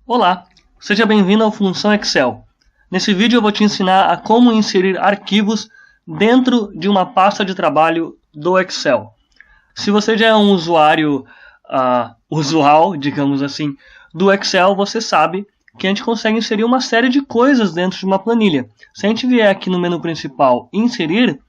Olá, seja bem-vindo ao Função Excel. Nesse vídeo eu vou te ensinar a como inserir arquivos dentro de uma pasta de trabalho do Excel. Se você já é um usuário usual, digamos assim, do Excel, você sabe que a gente consegue inserir uma série de coisas dentro de uma planilha. Se a gente vier aqui no menu principal inserir,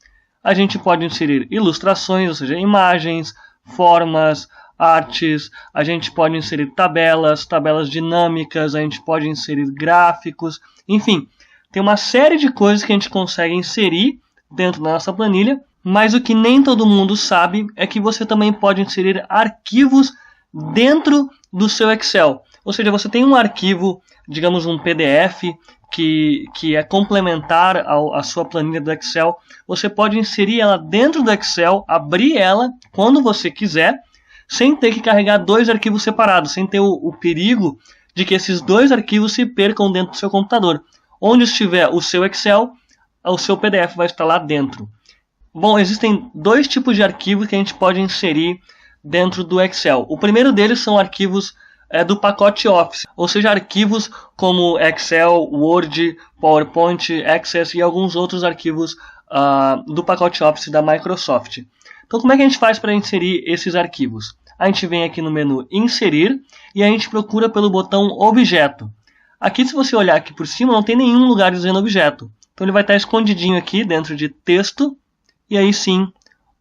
a gente pode inserir ilustrações, ou seja, imagens, formas, artes, a gente pode inserir tabelas dinâmicas, a gente pode inserir gráficos, enfim, tem uma série de coisas que a gente consegue inserir dentro da nossa planilha, mas o que nem todo mundo sabe é que você também pode inserir arquivos dentro do seu Excel. Ou seja, você tem um arquivo, digamos um PDF, que é complementar à sua planilha do Excel, você pode inserir ela dentro do Excel, abrir ela quando você quiser, sem ter que carregar dois arquivos separados, sem ter o perigo de que esses dois arquivos se percam dentro do seu computador. Onde estiver o seu Excel, o seu PDF vai estar lá dentro. Bom, existem dois tipos de arquivos que a gente pode inserir dentro do Excel. O primeiro deles são arquivos do pacote Office, ou seja, arquivos como Excel, Word, PowerPoint, Access e alguns outros arquivos do pacote Office da Microsoft. Então, como é que a gente faz para inserir esses arquivos? A gente vem aqui no menu Inserir e a gente procura pelo botão Objeto. Aqui, se você olhar aqui por cima, não tem nenhum lugar dizendo Objeto. Então, ele vai estar escondidinho aqui dentro de Texto e aí sim,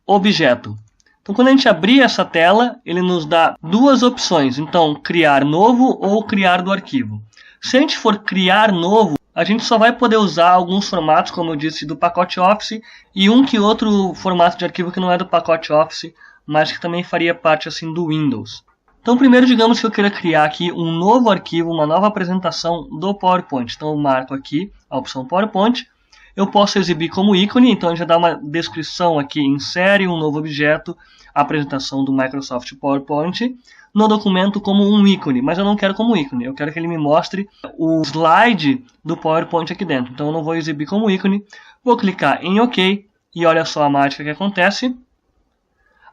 Objeto. Então, quando a gente abrir essa tela, ele nos dá duas opções. Então, criar novo ou criar do arquivo. Se a gente for criar novo, a gente só vai poder usar alguns formatos, como eu disse, do pacote Office e um que outro formato de arquivo que não é do pacote Office, mas que também faria parte assim do Windows. Então, primeiro, digamos que eu queira criar aqui um novo arquivo, uma nova apresentação do PowerPoint. Então, eu marco aqui a opção PowerPoint. Eu posso exibir como ícone, então a gente já dá uma descrição aqui, insere um novo objeto, apresentação do Microsoft PowerPoint, no documento como um ícone, mas eu não quero como ícone, eu quero que ele me mostre o slide do PowerPoint aqui dentro, então eu não vou exibir como ícone, vou clicar em OK, e olha só a mágica que acontece,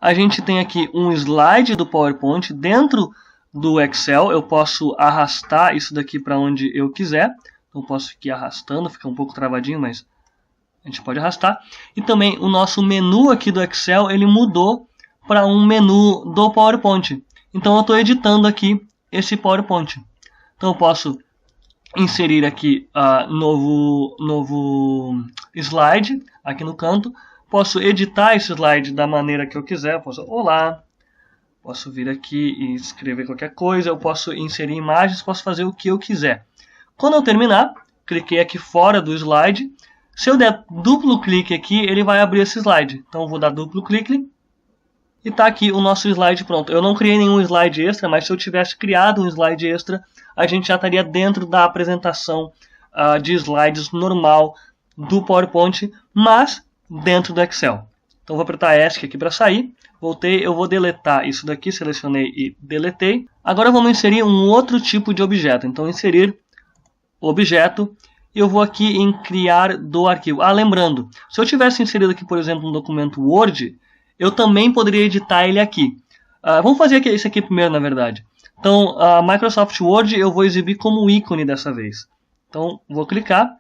a gente tem aqui um slide do PowerPoint dentro do Excel, eu posso arrastar isso daqui para onde eu quiser, então eu posso ir arrastando, fica um pouco travadinho, mas a gente pode arrastar. E também o nosso menu aqui do Excel, ele mudou para um menu do PowerPoint. Então eu estou editando aqui esse PowerPoint. Então eu posso inserir aqui novo slide aqui no canto. Posso editar esse slide da maneira que eu quiser. Eu posso, olá. Posso vir aqui e escrever qualquer coisa. Eu posso inserir imagens, posso fazer o que eu quiser. Quando eu terminar, cliquei aqui fora do slide. Se eu der duplo clique aqui, ele vai abrir esse slide. Então eu vou dar duplo clique e está aqui o nosso slide pronto. Eu não criei nenhum slide extra, mas se eu tivesse criado um slide extra, a gente já estaria dentro da apresentação de slides normal do PowerPoint, mas dentro do Excel. Então vou apertar ESC aqui para sair. Voltei, eu vou deletar isso daqui, selecionei e deletei. Agora vamos inserir um outro tipo de objeto. Então inserir objeto. Eu vou aqui em criar do arquivo. Lembrando, se eu tivesse inserido aqui, por exemplo, um documento Word, eu também poderia editar ele aqui. Vamos fazer isso aqui primeiro, na verdade. Então, a Microsoft Word eu vou exibir como ícone dessa vez. Então, vou clicar.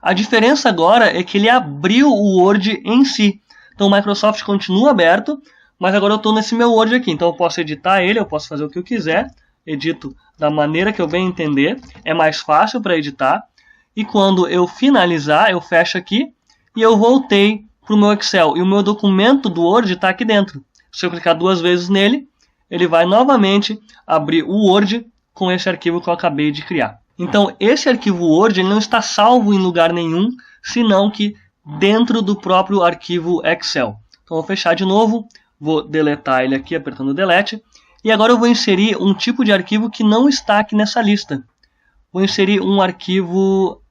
A diferença agora é que ele abriu o Word em si. Então, o Microsoft continua aberto, mas agora eu estou nesse meu Word aqui. Então, eu posso editar ele, eu posso fazer o que eu quiser. Edito da maneira que eu bem entender. É mais fácil para editar. E quando eu finalizar, eu fecho aqui e eu voltei para o meu Excel. E o meu documento do Word está aqui dentro. Se eu clicar duas vezes nele, ele vai novamente abrir o Word com esse arquivo que eu acabei de criar. Então, esse arquivo Word ele não está salvo em lugar nenhum, senão que dentro do próprio arquivo Excel. Então, eu vou fechar de novo, vou deletar ele aqui apertando Delete. E agora eu vou inserir um tipo de arquivo que não está aqui nessa lista. Vou inserir um arquivo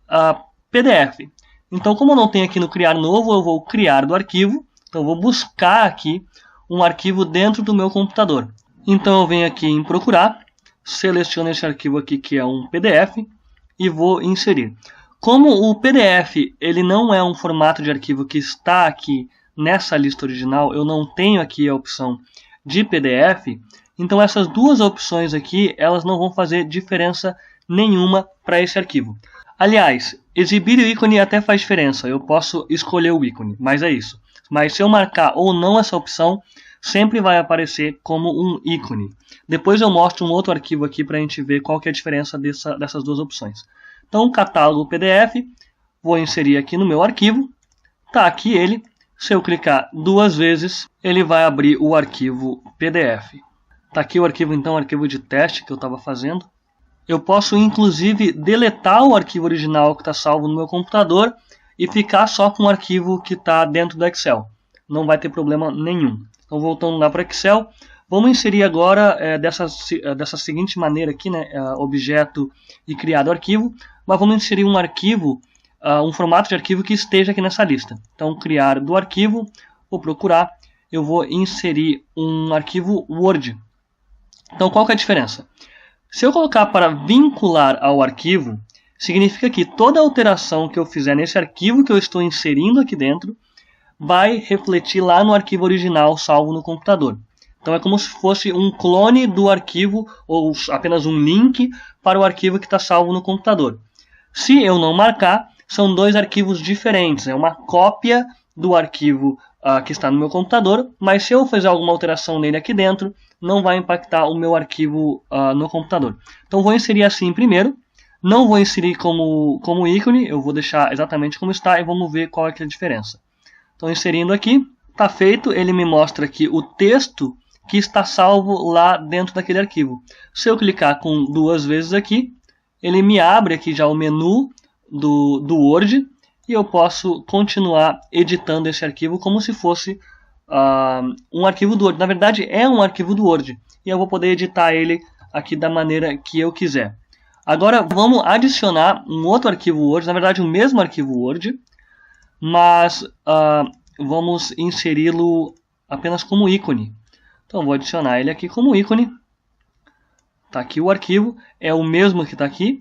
PDF. Então, como eu não tenho aqui no criar novo, eu vou criar do arquivo. Então, eu vou buscar aqui um arquivo dentro do meu computador. Então, eu venho aqui em procurar, seleciono esse arquivo aqui que é um PDF e vou inserir. Como o PDF ele não é um formato de arquivo que está aqui nessa lista original, eu não tenho aqui a opção de PDF, então essas duas opções aqui elas não vão fazer diferença nenhuma para esse arquivo. Aliás, exibir o ícone até faz diferença, eu posso escolher o ícone, mas é isso. Mas se eu marcar ou não essa opção, sempre vai aparecer como um ícone. Depois eu mostro um outro arquivo aqui para a gente ver qual que é a diferença dessas duas opções. Então, catálogo PDF, vou inserir aqui no meu arquivo, está aqui ele. Se eu clicar duas vezes, ele vai abrir o arquivo PDF. Está aqui o arquivo, então, o arquivo de teste que eu estava fazendo. Eu posso, inclusive, deletar o arquivo original que está salvo no meu computador e ficar só com o arquivo que está dentro do Excel. Não vai ter problema nenhum. Então, voltando lá para o Excel, vamos inserir agora dessa seguinte maneira aqui, né, objeto e criado arquivo, mas vamos inserir um arquivo, um formato de arquivo que esteja aqui nessa lista. Então, criar do arquivo, vou procurar, eu vou inserir um arquivo Word. Então, qual que é a diferença? Se eu colocar para vincular ao arquivo, significa que toda alteração que eu fizer nesse arquivo que eu estou inserindo aqui dentro, vai refletir lá no arquivo original salvo no computador. Então é como se fosse um clone do arquivo ou apenas um link para o arquivo que está salvo no computador. Se eu não marcar, são dois arquivos diferentes. É uma cópia do arquivo que está no meu computador, mas se eu fizer alguma alteração nele aqui dentro, não vai impactar o meu arquivo no computador. Então vou inserir assim primeiro. Não vou inserir como ícone, eu vou deixar exatamente como está e vamos ver qual é a diferença. Então inserindo aqui, está feito, ele me mostra aqui o texto que está salvo lá dentro daquele arquivo. Se eu clicar com duas vezes aqui, ele me abre aqui já o menu do Word e eu posso continuar editando esse arquivo como se fosse um arquivo do Word. Na verdade é um arquivo do Word e eu vou poder editar ele aqui da maneira que eu quiser. Agora vamos adicionar um outro arquivo Word, na verdade o mesmo arquivo Word, mas vamos inseri-lo apenas como ícone. Então vou adicionar ele aqui como ícone. Está aqui o arquivo, é o mesmo que está aqui.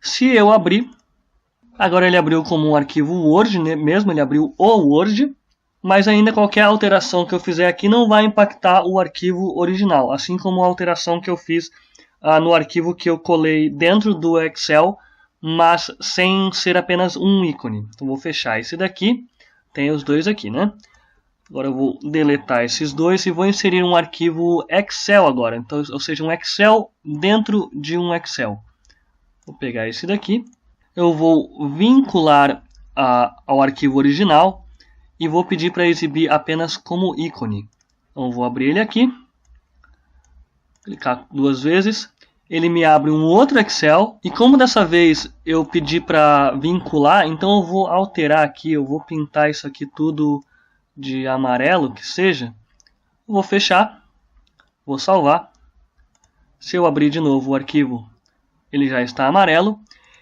Se eu abrir, agora ele abriu como um arquivo Word, né? Mesmo ele abriu o Word, mas ainda qualquer alteração que eu fizer aqui não vai impactar o arquivo original, assim como a alteração que eu fiz no arquivo que eu colei dentro do Excel, mas sem ser apenas um ícone. Então vou fechar esse daqui, tem os dois aqui, né? Agora eu vou deletar esses dois e vou inserir um arquivo Excel agora, então, ou seja, um Excel dentro de um Excel. Vou pegar esse daqui, eu vou vincular ao arquivo original e vou pedir para exibir apenas como ícone. Então vou abrir ele aqui, clicar duas vezes, ele me abre um outro Excel e como dessa vez eu pedi para vincular, então eu vou alterar aqui, eu vou pintar isso aqui tudo de amarelo que seja, vou fechar, vou salvar. Se eu abrir de novo o arquivo, ele já está amarelo.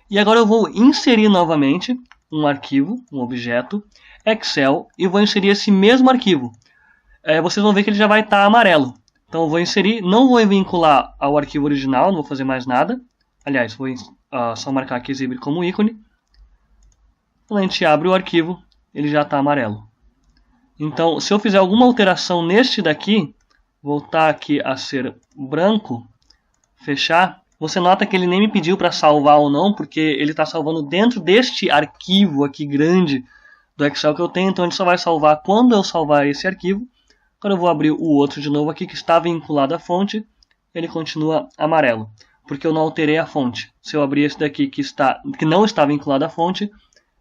E agora eu vou inserir novamente um arquivo, um objeto, Excel, e vou inserir esse mesmo arquivo. Vocês vão ver que ele já vai estar amarelo. Então eu vou inserir, não vou vincular ao arquivo original, não vou fazer mais nada. Aliás, vou só marcar aqui exibir como ícone. Quando a gente abre o arquivo, ele já está amarelo. Então, se eu fizer alguma alteração neste daqui, voltar aqui a ser branco, fechar, você nota que ele nem me pediu para salvar ou não, porque ele está salvando dentro deste arquivo aqui grande do Excel que eu tenho, então ele só vai salvar quando eu salvar esse arquivo. Agora eu vou abrir o outro de novo aqui, que está vinculado à fonte, ele continua amarelo, porque eu não alterei a fonte. Se eu abrir esse daqui que não está vinculado à fonte,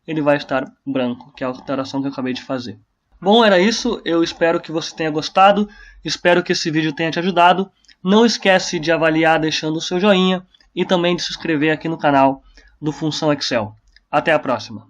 ele vai estar branco, que é a alteração que eu acabei de fazer. Bom, era isso, eu espero que você tenha gostado, espero que esse vídeo tenha te ajudado. Não esquece de avaliar deixando o seu joinha e também de se inscrever aqui no canal do Função Excel. Até a próxima!